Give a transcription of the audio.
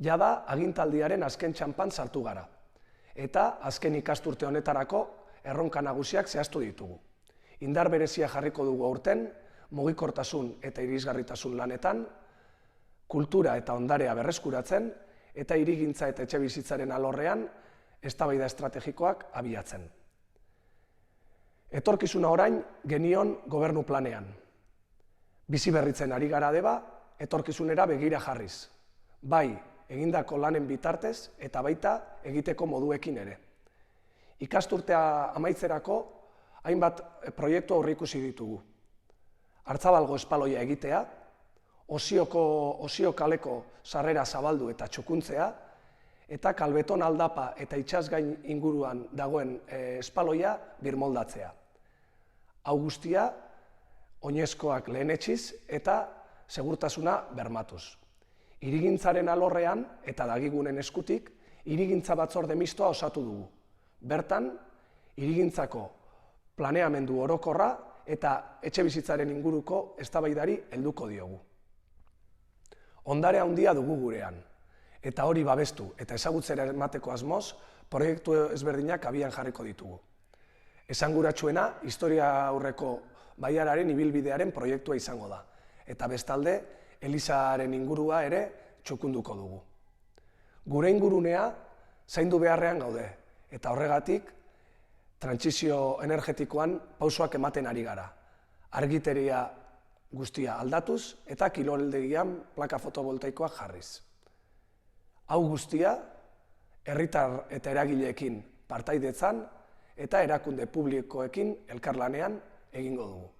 Jada agintaldiaren azken txanpan sartu gara, eta azken ikasturte honetarako erronka nagusiak zehaztu ditugu. Indar berezia jarriko dugu aurten, mugikortasun eta irisgarritasun lanetan, kultura eta ondarea berreskuratzen, eta hirigintza eta etxebizitzaren alorrean eztabaida estrategikoak abiatzen. Etorkizuna orain genion gobernu planean. Bizi berritzen ari gara deba, etorkizunera begira jarriz. Bai, egindako lanen bitartez eta baita egiteko moduekin ere. Ikasturtea amaitzerako hainbat proiektu aurreikusi ditugu. Artzabalgo espaloia egitea, Osio kaleko sarrera zabaldu eta txukuntzea, eta Kalbeton aldapa eta itsasgain inguruan dagoen espaloia birmoldatzea. Hau guztia, oinezkoak lehenetsiz eta segurtasuna bermatuz. Hirigintzaren alorrean eta dagigunen eskutik, hirigintza batzorde mistoa osatu dugu. Bertan, hirigintzako planeamendu orokorra eta etxebizitzaren inguruko eztabaidari helduko diogu. Ondare handia dugu gurean, eta hori babestu eta ezagutzera emateko asmoz, proiektu ezberdinak abian jarriko ditugu. Esanguratsuena, historia aurreko bailararen ibilbidearen proiektua izango da, eta bestalde, elizaren ingurua ere txukunduko dugu. Gure ingurunea zaindu beharrean gaude, eta horregatik, trantsizio energetikoan pausoak ematen ari gara. Argiteria guztia aldatuz eta kiroldegian plaka fotovoltaikoak jarriz. Hau guztia, herritar eta eragileekin partaidetzan eta erakunde publikoekin elkarlanean egingo dugu.